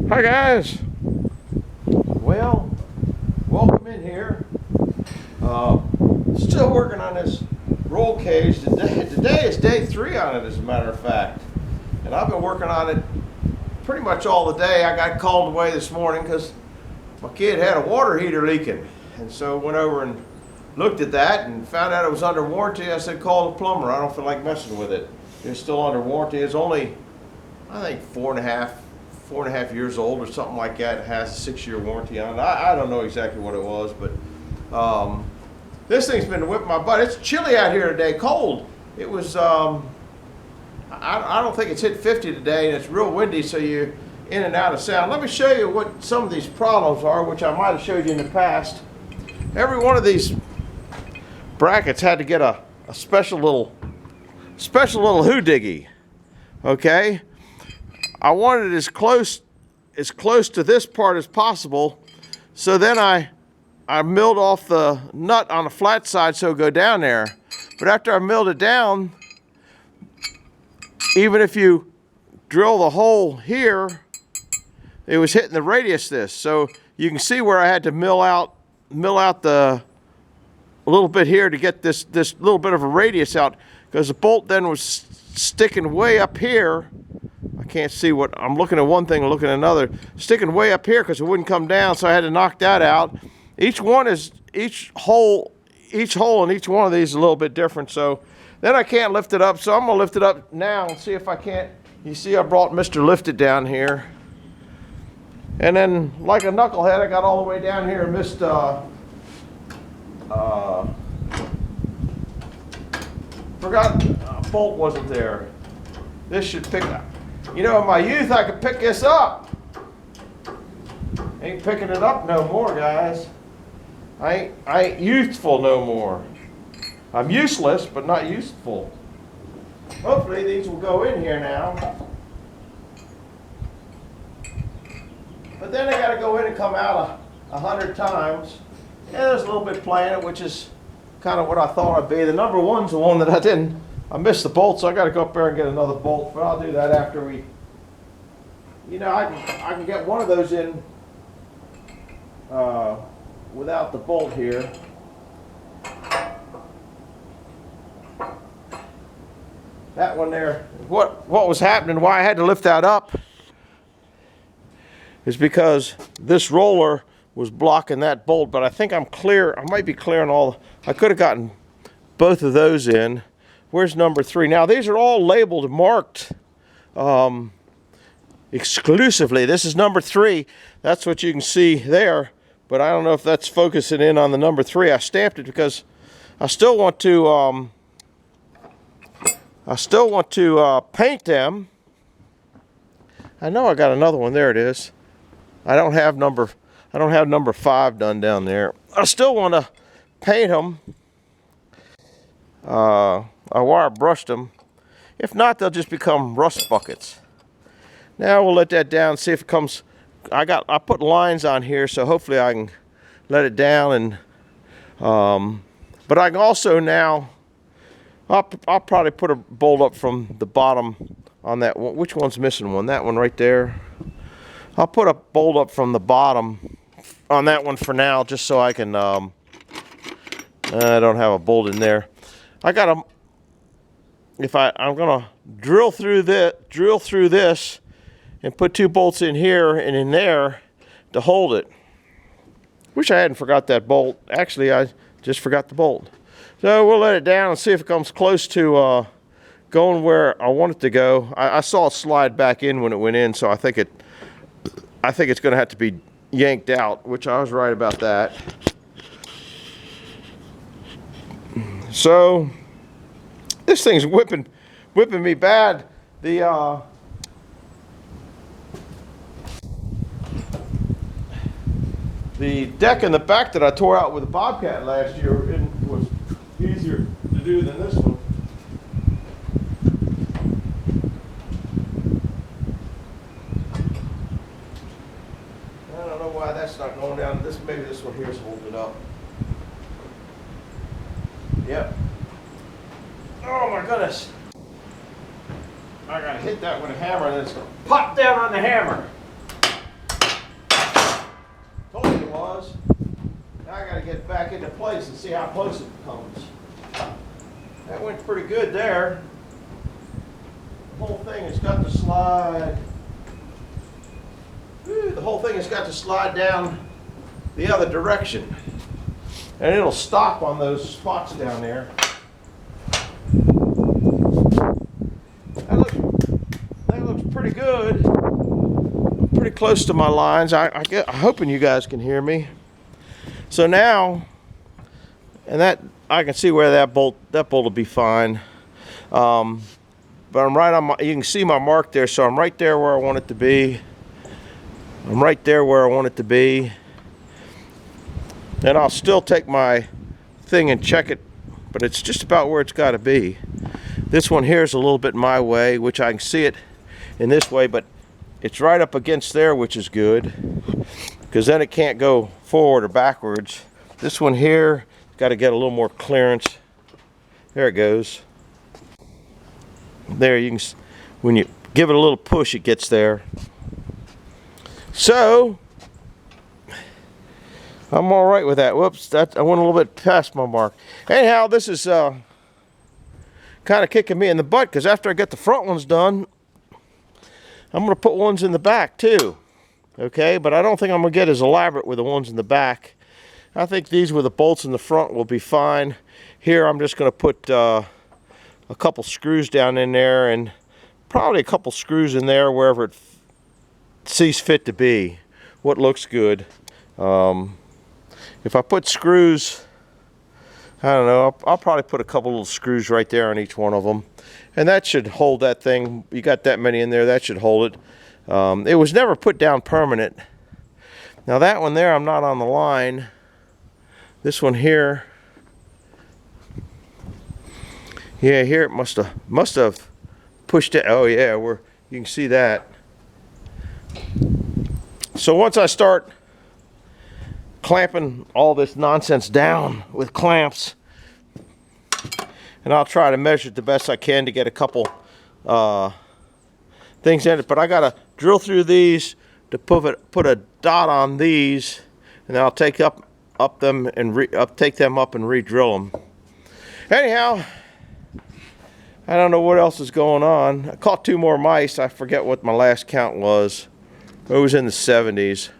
Hi guys. Well, welcome in here. Still working on this roll cage. Today is day 3 on it, as a matter of fact. And I've been working on it pretty much all the day. I got called away this morning because my kid had a water heater leaking. And so went over and looked at that and found out it was under warranty. I said, call the plumber. I don't feel like messing with it. It's still under warranty. It's only, I think, 4.5 years old or something like that. It has a 6-year warranty on it. I don't know exactly what it was, but this thing's been whipping my butt. It's chilly out here today, cold. It was, I don't think it's hit 50 today, and it's real windy, so you're in and out of sound. Let me show you what some of these problems are, which I might have showed you in the past. Every one of these brackets had to get a special little hoot diggy, okay? I wanted it as close to this part as possible, so then I milled off the nut on the flat side so it'd go down there. But after I milled it down, even if you drill the hole here, it was hitting the radius this. So you can see where I had to mill out the a little bit here to get this little bit of a radius out, because the bolt then was sticking way up here. I can't see what I'm looking at, one thing and looking at another, sticking way up here because it wouldn't come down, so I had to knock that out. Each hole in each one of these is a little bit different, so then I can't lift it up, so I'm gonna lift it up now and see if I can't. You see, I brought Mr. Lift It down here, and then like a knucklehead, I got all the way down here and missed forgot a bolt wasn't there. This should pick up. You know, in my youth, I could pick this up. Ain't picking it up no more, guys. I ain't youthful no more. I'm useless, but not useful. Hopefully these will go in here now. But then they got to go in and come out 100 times. Yeah, there's a little bit playing it, which is kind of what I thought I'd be. The number one's the one that I missed the bolt, so I got to go up there and get another bolt. But I'll do that after we. You know, I can get one of those in without the bolt here. That one there. What was happening? Why I had to lift that up is because this roller was blocking that bolt. But I think I'm clear. I might be clear on all. I could have gotten both of those in. Where's number 3? Now these are all labeled and marked exclusively. This is number 3. That's what you can see there. But I don't know if that's focusing in on the number 3. I stamped it because I still want to paint them. I know I got another one. There it is. I don't have number 5 done down there. I still want to paint them. I wire brushed them. If not, they'll just become rust buckets. Now we'll let that down, see if it comes. I put lines on here, so hopefully I can let it down. And but I can also now. I'll probably put a bolt up from the bottom on that one. Which one's missing one? That one right there. I'll put a bolt up from the bottom on that one for now, just so I can. I don't have a bolt in there. I got a. I'm gonna drill through this, and put 2 bolts in here and in there to hold it. Wish I hadn't forgot that bolt. Actually, I just forgot the bolt. So we'll let it down and see if it comes close to going where I want it to go. I saw it slide back in when it went in, so I think it's going to have to be yanked out, which I was right about that. So this thing's whipping me bad. The deck in the back that I tore out with a Bobcat last year was easier to do than this one. I don't know why that's not going down. Maybe this one here is holding it up. Yep. Oh my goodness. I gotta hit that with a hammer and it's gonna pop down on the hammer. get back into place and see how close it comes. That went pretty good there. The whole thing has got to slide. The whole thing has got to slide down the other direction. And it'll stop on those spots down there. That looks pretty good. I'm pretty close to my lines. I'm hoping you guys can hear me. So now, and that I can see where that bolt will be fine. But I'm right on you can see my mark there, so I'm right there where I want it to be. I'm right there where I want it to be. And I'll still take my thing and check it, but it's just about where it's got to be. This one here is a little bit my way, which I can see it in this way, but it's right up against there, which is good, because then it can't go forward or backwards. This one here, got to get a little more clearance. There it goes. There, you can, when you give it a little push, it gets there. So I'm all right with that. Whoops, I went a little bit past my mark. Anyhow, this is kind of kicking me in the butt, because after I get the front ones done, I'm going to put ones in the back too. Okay, but I don't think I'm going to get as elaborate with the ones in the back. I think these with the bolts in the front will be fine. Here I'm just going to put a couple screws down in there, and probably a couple screws in there wherever it sees fit to be. What looks good. If I put screws, I don't know, I'll probably put a couple little screws right there on each one of them. And that should hold that thing. You got that many in there, that should hold it. It was never put down permanent. Now that one there, I'm not on the line. This one here, yeah, here it must have pushed it. Oh yeah, you can see that. So once I start clamping all this nonsense down with clamps, and I'll try to measure it the best I can to get a couple things in it, but I gotta drill through these to put a dot on these, and then I'll take them up and re-drill them. Anyhow, I don't know what else is going on. I caught 2 more mice. I forget what my last count was. It was in the 70s.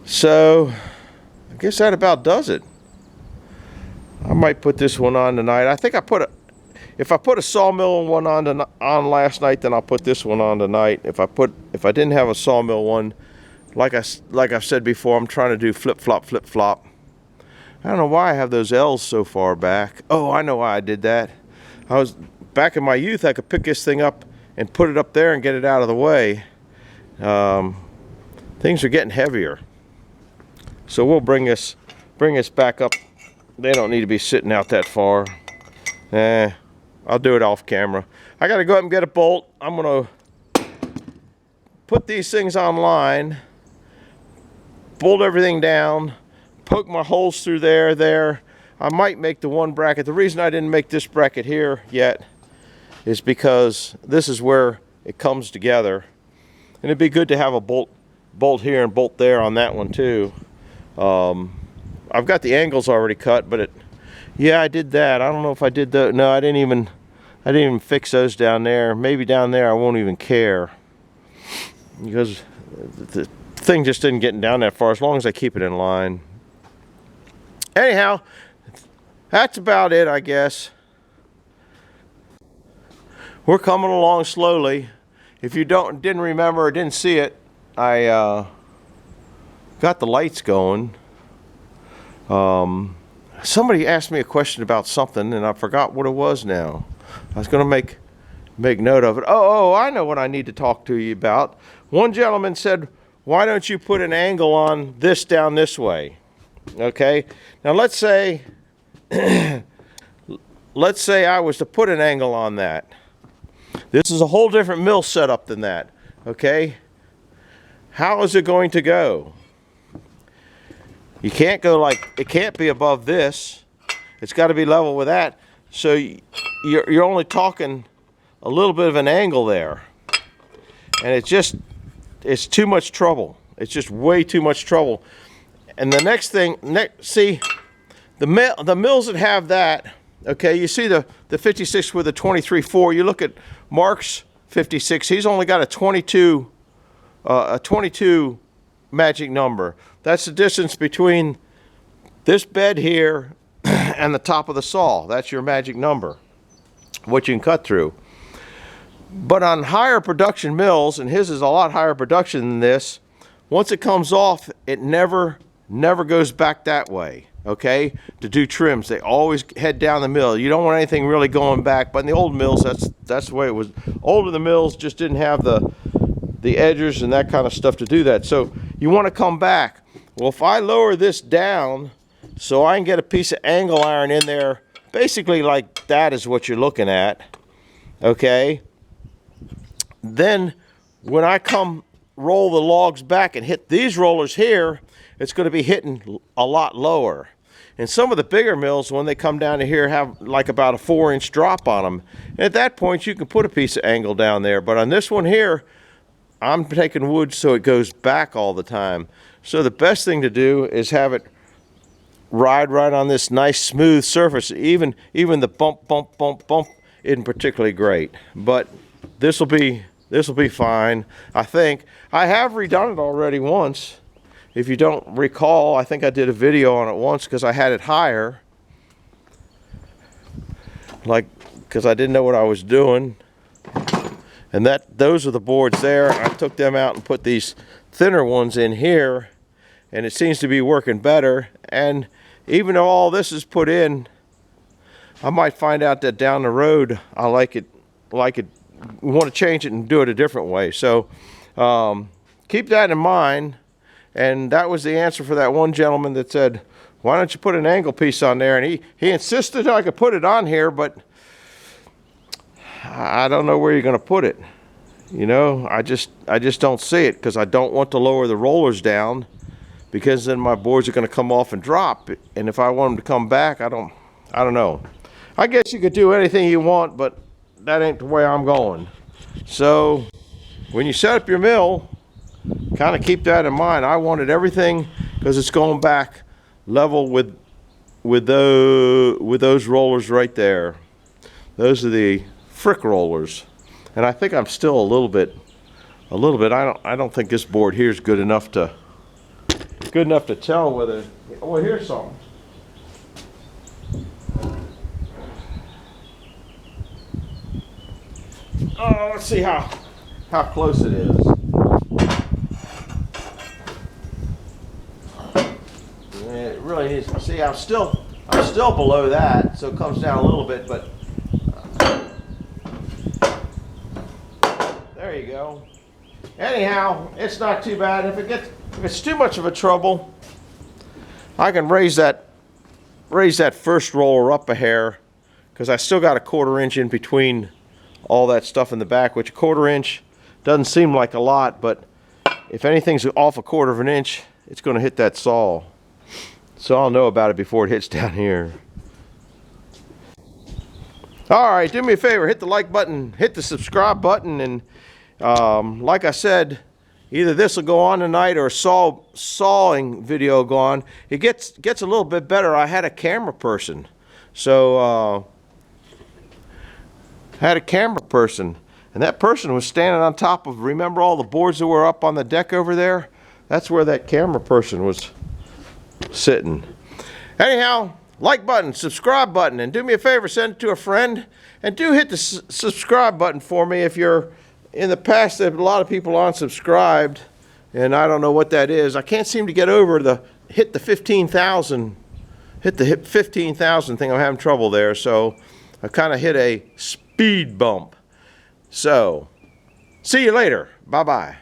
So I guess that about does it. I might put this one on tonight. I think if I put a Sawmill one on last night, then I'll put this one on tonight. If I didn't have a Sawmill one, like I've said before, I'm trying to do flip flop. I don't know why I have those L's so far back. Oh, I know why I did that. I was back in my youth. I could pick this thing up and put it up there and get it out of the way. Things are getting heavier, so we'll bring this back up. They don't need to be sitting out that far. I'll do it off camera. I gotta go up and get a bolt. I'm gonna put these things online, bolt everything down, poke my holes through there. I might make the one bracket. The reason I didn't make this bracket here yet is because this is where it comes together, and it'd be good to have a bolt here and bolt there on that one too. I've got the angles already cut, but yeah, I did that. I don't know if I did that. No, I didn't even fix those down there. Maybe down there I won't even care, because the thing just isn't getting down that far as long as I keep it in line. Anyhow, that's about it, I guess. We're coming along slowly. If you didn't remember or didn't see it, I got the lights going. Somebody asked me a question about something, and I forgot what it was now. I was going to make note of it. Oh, I know what I need to talk to you about. One gentleman said, why don't you put an angle on this down this way? Okay, now let's say I was to put an angle on that. This is a whole different mill setup than that. Okay, how is it going to go? You can't go it can't be above this. It's got to be level with that. So you're only talking a little bit of an angle there, and it's too much trouble. It's just way too much trouble. And the next thing, see, the mills that have that, okay, you see the 56 with a 23.4. You look at Mark's 56. He's only got a 22 magic number. That's the distance between this bed here and the top of the saw. That's your magic number, what you can cut through. But on higher production mills, and his is a lot higher production than this, once it comes off, it never goes back that way, okay, to do trims. They always head down the mill. You don't want anything really going back, but in the old mills, that's the way it was. Older the mills just didn't have the edgers and that kind of stuff to do that. So you want to come back. Well, if I lower this down so I can get a piece of angle iron in there, basically like that is what you're looking at, okay, then when I come roll the logs back and hit these rollers here, it's going to be hitting a lot lower. And some of the bigger mills, when they come down to here, have like about a 4-inch drop on them. And at that point, you can put a piece of angle down there. But on this one here, I'm taking wood so it goes back all the time. So the best thing to do is have it ride right on this nice smooth surface. Even the bump isn't particularly great. But this will be fine, I think. I have redone it already once. If you don't recall, I think I did a video on it once because I had it higher. Like, because I didn't know what I was doing. And those are the boards there. I took them out and put these thinner ones in here, and it seems to be working better. And even though all this is put in, I might find out that down the road I like it, we want to change it and do it a different way. So keep that in mind. And that was the answer for that one gentleman that said, why don't you put an angle piece on there? And he insisted I could put it on here, but I don't know where you're going to put it. You know, I just don't see it, because I don't want to lower the rollers down, because then my boards are going to come off and drop. And if I want them to come back, I don't know. I guess you could do anything you want, but that ain't the way I'm going. So when you set up your mill, kind of keep that in mind. I wanted everything, because it's going back level with those rollers right there. Those are the frick rollers, and I think I'm still a little bit. I don't think this board here is good enough to tell whether. Oh, here's something. Oh, let's see how close it is. It really needs. See, I'm still below that, so it comes down a little bit, but there you go. Anyhow, it's not too bad. If it's too much of a trouble, I can raise that first roller up a hair, because I still got a 1/4 inch in between all that stuff in the back, which a 1/4 inch doesn't seem like a lot, but if anything's off a 1/4 of an inch, it's going to hit that saw. So I'll know about it before it hits down here. All right, do me a favor, hit the like button, hit the subscribe button, and like I said, either this will go on tonight or a sawing video go on. It gets a little bit better. I had a camera person, so and that person was standing on top of, remember all the boards that were up on the deck over there? That's where that camera person was sitting. Anyhow, like button, subscribe button, and do me a favor, send it to a friend, and do hit the subscribe button for me. If you're in the past, a lot of people unsubscribed, and I don't know what that is. I can't seem to get over hit the 15,000 thing. I'm having trouble there, so I kind of hit a speed bump. So see you later. Bye bye.